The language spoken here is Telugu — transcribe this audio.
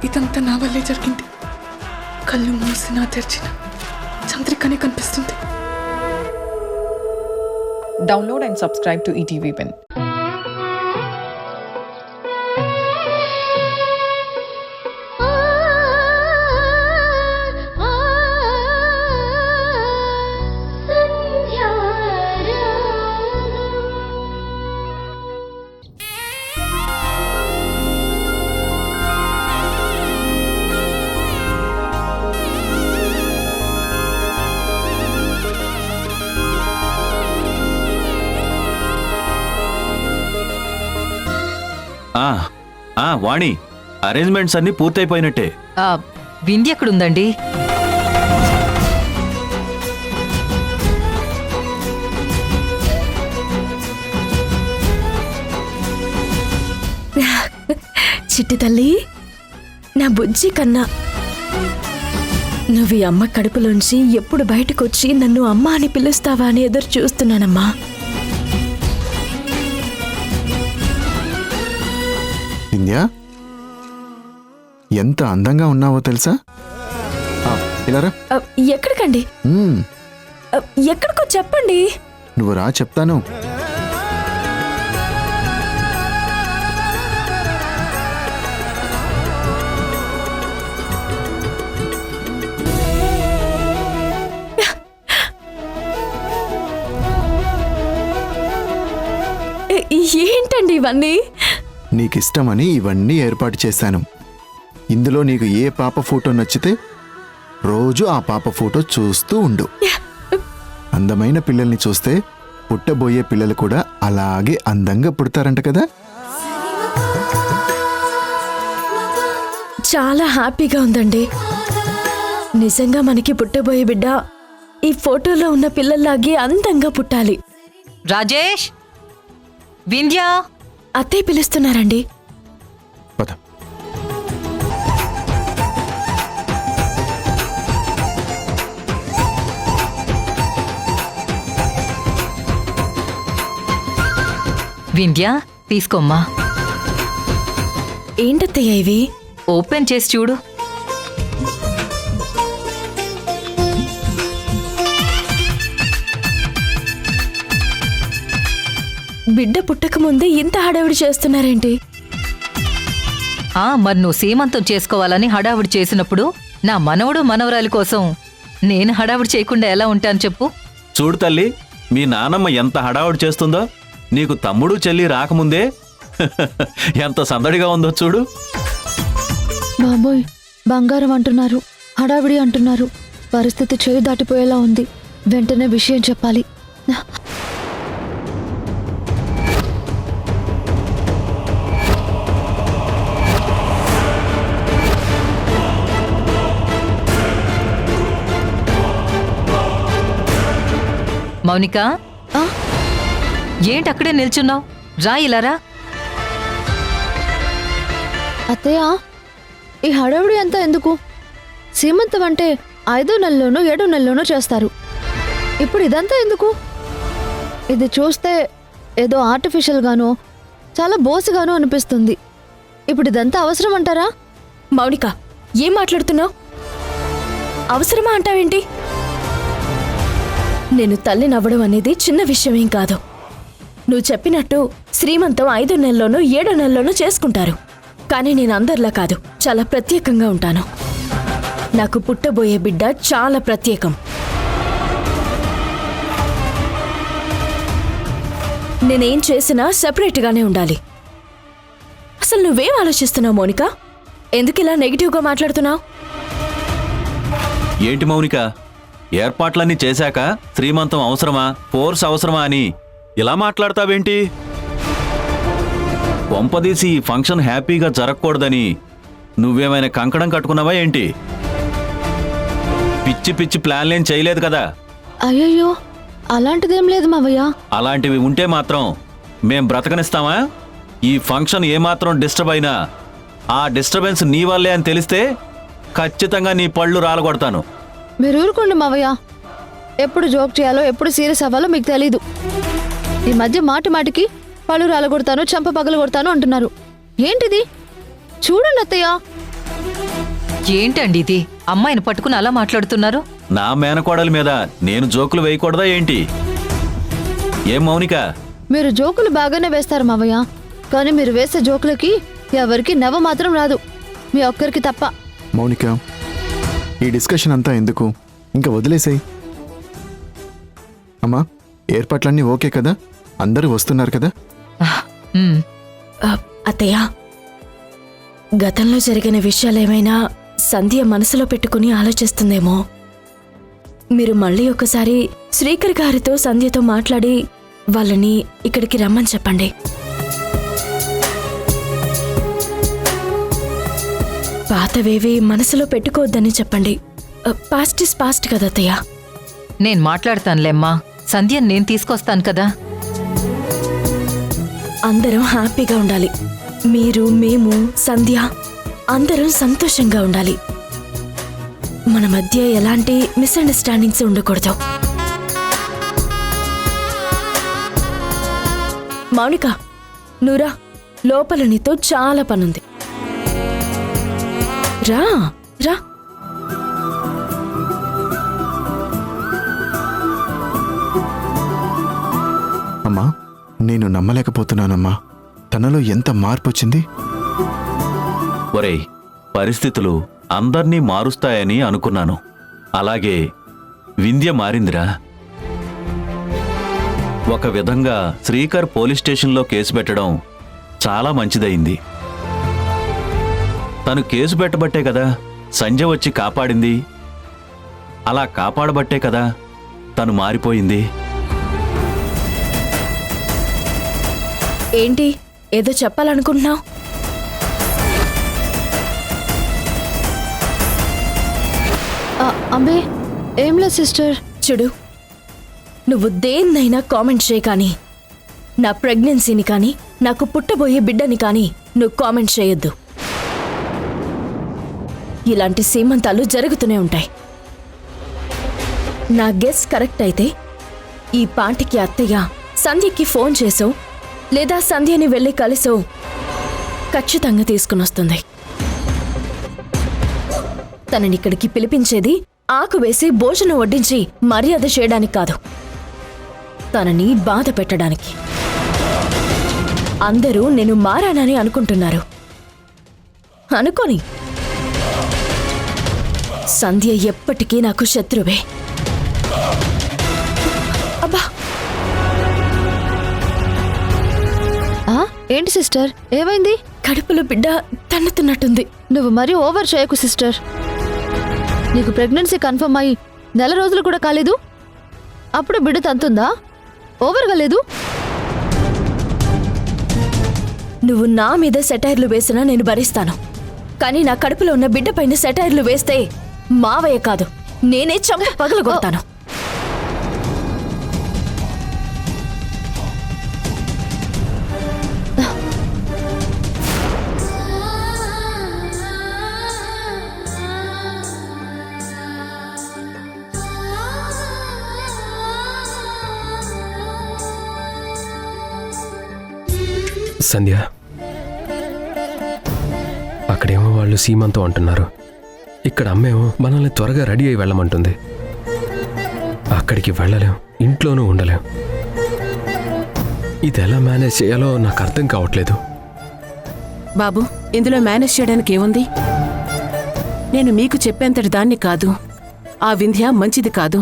ఇదంతా నా వల్లే జరిగింది. కళ్ళు మూసినా తెరిచిన చంద్రికనే కనిపిస్తుంది. Download and subscribe to ETV Win. Vani, arrangements అన్ని పూర్తయిపోయినట్టే. వింధ్య ఎక్కడుందండి? చిట్టి తల్లి, నా బుజ్జి కన్నా, నువ్వు ఈ అమ్మ కడుపులోంచి ఎప్పుడు బయటకొచ్చి నన్ను అమ్మ అని పిలుస్తావా అని ఎదురు చూస్తున్నానమ్మా. వింధ్య, ఎంత అందంగా ఉన్నావో తెలుసా? ఇలారా. ఎక్కడికండి? ఎక్కడికో చెప్పండి. నువ్వు రా, చెప్తాను. ఏంటండి ఇవన్నీ? నీకిష్టమని ఇవన్నీ ఏర్పాటు చేశాను. ఇందులో నీకు ఏ పాప ఫోటో నచ్చితే రోజు ఆ పాప ఫోటో చూస్తూ ఉండు. అందమైన పిల్లల్ని చూస్తే పుట్టబోయే పిల్లలు కూడా అలాగే అందంగా పుడతారంట కదా. చాలా హ్యాపీగా ఉందండి. నిజంగా మనకి పుట్టబోయే బిడ్డ ఈ ఫోటోలో ఉన్న పిల్లల్లాగే అందంగా పుట్టాలి. రాజేష్, వింధ్య, అత్తయ్య పిలుస్తున్నారండి. పద. వింధ్య తీసుకోమ్మా. ఏంటత్తయ్య ఇవి? ఓపెన్ చేసి చూడు. బిడ్డ పుట్టక ముందే ఇంత హడావిడి చేస్తున్నారేంటి? మరి నువ్వు సీమంతం చేసుకోవాలని హడావిడి చేసినప్పుడు నా మనవడు మనవరాలి కోసం నేను హడావిడి చేయకుండా ఎలా ఉంటాను చెప్పు? చూడు తల్లి, మీ నానమ్మ ఎంత హడావుడి చేస్తుందో. నీకు తమ్ముడు చెల్లి రాకముందే ఎంత సందడిగా ఉందో చూడు. బాబోయ్, బంగారం అంటున్నారు, హడావిడి అంటున్నారు. పరిస్థితి చేయి దాటిపోయేలా ఉంది. వెంటనే విషయం చెప్పాలి. మౌనిక, ఏంటి అక్కడే నిల్చున్నావు? రా, ఇలారా. అత్తయ్య, ఈ హడావిడి అంతా ఎందుకు? సీమంతం అంటే 5వ నెలలోనూ 7వ నెలలోనూ చేస్తారు. ఇప్పుడు ఇదంతా ఎందుకు? ఇది చూస్తే ఏదో ఆర్టిఫిషియల్గానో చాలా బోసుగానో అనిపిస్తుంది. ఇప్పుడు ఇదంతా అవసరం అంటారా? మౌనిక, ఏం మాట్లాడుతున్నావు? అవసరమా అంటావేంటి? నేను తల్లి నవ్వడం అనేది చిన్న విషయమేం కాదు. నువ్వు చెప్పినట్టు శ్రీమంతం 5వ నెలలోనూ 7వ నెలలోనూ చేసుకుంటారు. కానీ నేను అందరిలా కాదు, చాలా ప్రత్యేకంగా ఉంటాను. నాకు పుట్టబోయే బిడ్డ చాలా ప్రత్యేకం. నేనేం చేసినా సెపరేట్గానే ఉండాలి. అసలు నువ్వేం ఆలోచిస్తున్నావు మౌనిక? ఎందుకు ఇలా నెగిటివ్గా మాట్లాడుతున్నావు? ఏంటి మౌనిక, ఏర్పాట్లన్నీ చేశాక శ్రీమంతం అవసరమా, ఫోర్స్ అవసరమా అని ఇలా మాట్లాడతావేంటి? వంపదీసి ఈ ఫంక్షన్ హ్యాపీగా జరగకూడదని నువ్వేమైనా కంకణం కట్టుకున్నావా ఏంటి? పిచ్చి పిచ్చి ప్లాన్లేం చేయలేదు కదా. అయ్యయ్యో, అలాంటిదేం లేదు మావయ్య. అలాంటివి ఉంటే మాత్రం మేం బ్రతకనిస్తామా? ఈ ఫంక్షన్ ఏమాత్రం డిస్టర్బ్ అయినా ఆ డిస్టర్బెన్స్ నీ వల్లే అని తెలిస్తే ఖచ్చితంగా నీ పళ్ళు రాలగొడతాను. మీరు ఊరుకోండి మావయ్య. ఎప్పుడు జోక్ చేయాలో ఎప్పుడు సీరియస్ అవ్వాలో మీకు తెలీదు. ఈ మధ్య మాటి మాటికి పళ్ళు రాలగొడతాను, చంప పగలగొడతాను అంటున్నారు. ఏంటిది? చూడండి అత్తయ్య, ఏంటండి ఇది అమ్మాయిని పట్టుకుని అలా మాట్లాడుతున్నారు? నా మేనకోడలి మీద నేను జోకులు వేయకూడదా ఏంటి? ఏం మౌనిక, మీరు జోకులు బాగానే వేస్తారు మావయ్య, కానీ మీరు వేసే జోకులకి ఎవరికి నవ్వు మాత్రం రాదు, మీ ఒక్కరికి తప్ప. మౌనిక, ఈ డిస్కషన్ అంతా ఎందుకు, ఇంకా వదిలేసేయ్. అమ్మా, ఏర్పాట్లన్నీ ఓకే కదా? అందరూ వస్తున్నారు కదా? ఉమ్, అత్తయ్య, గతంలో జరిగిన విషయాలేమైనా సంధ్య మనసులో పెట్టుకుని ఆలోచిస్తుందేమో. మీరు మళ్ళీ ఒకసారి శ్రీకర్ గారితో సంధ్యతో మాట్లాడి వాళ్ళని ఇక్కడికి రమ్మని చెప్పండి. పాతవేవి మనసులో పెట్టుకోవద్దని చెప్పండి. పాస్ట్ ఇస్ పాస్ట్ కదా అత్తయ్య. నేను మాట్లాడతానులేమ్మా, సంధ్యని నేను తీసుకొస్తాను కదా. అందరం హ్యాపీగా ఉండాలి. మీరు, మేము, సంధ్య అందరం సంతోషంగా ఉండాలి. మన మధ్య ఎలాంటి మిస్అండర్స్టాండింగ్స్ ఉండకూడదు. మౌనిక, నువ్వురా, లోపల నీతో చాలా పనుంది. రా రా. అమ్మా, నేను నమ్మలేకపోతున్నానమ్మా, తనలో ఎంత మార్పు వచ్చింది. ఒరేయ్, పరిస్థితులు అందర్నీ మారుస్తాయని అనుకున్నాను. అలాగే వింధ్య మారిందిరా. ఒక విధంగా శ్రీకర్ పోలీస్ స్టేషన్లో కేసు పెట్టడం చాలా మంచిదయింది. తను కేసు పెట్టబట్టే కదా సంజయ్ వచ్చి కాపాడింది. అలా కాపాడబట్టే కదా తను మారిపోయింది. ఏంటి, ఏదో చెప్పాలనుకుంటున్నావు? అంబే, ఏం లేదు సిస్టర్. చూడు, నువ్వు దేన్నైనా కామెంట్ చేయ, కానీ నా ప్రెగ్నెన్సీని కానీ నాకు పుట్టబోయే బిడ్డని కానీ నువ్వు కామెంట్ చేయొద్దు. ఇలాంటి సీమంతాలు జరుగుతూనే ఉంటాయి. నా గెస్ కరెక్ట్ అయితే ఈ పాటికి అత్తయ్య సంధ్యకి ఫోన్ చేసో లేదా సంధ్యని వెళ్ళి కలిసో ఖచ్చితంగా తీసుకునొస్తుంది. తననిక్కడికి పిలిపించేది ఆకు వేసి భోజనం వడ్డించి మర్యాద చేయడానికి కాదు, తనని బాధ పెట్టడానికి. అందరూ నేను మారానని అనుకుంటున్నారు. అనుకోని, సంధ్య ఎప్పటికీ నాకు శత్రువే. అబ్బా, ఏంటి సిస్టర్, ఏమైంది? కడుపులో బిడ్డ తన్నుతున్నట్టుంది. నువ్వు మరీ ఓవర్ చేయకు సిస్టర్. నీకు ప్రెగ్నెన్సీ కన్ఫర్మ్ అయ్యి 4 రోజులు కూడా కాలేదు, అప్పుడు బిడ్డ తంతుందా? ఓవర్గా లేదు. నువ్వు నా మీద సెటైర్లు వేసినా నేను భరిస్తాను, కానీ నా కడుపులో ఉన్న బిడ్డ పైన సెటైర్లు వేస్తే మావయ్య కాదు, నేనే చంప పగలగొడతాను. సంధ్య, అక్కడేమో వాళ్ళు సీమంతం అంటున్నారు, ఇక్కడ అమ్మేమో మనల్ని త్వరగా రెడీ అయి వెళ్ళమంటుంది. అక్కడికి వెళ్ళలేం, ఇంట్లోనూ ఉండలేం. ఇది ఎలా మేనేజ్ చేయాలో నాకు అర్థం కావట్లేదు. బాబు, ఇందులో మేనేజ్ చేయడానికి ఏముంది? నేను మీకు చెప్పేంతటి దాన్ని కాదు. ఆ వింధ్య మంచిది కాదు.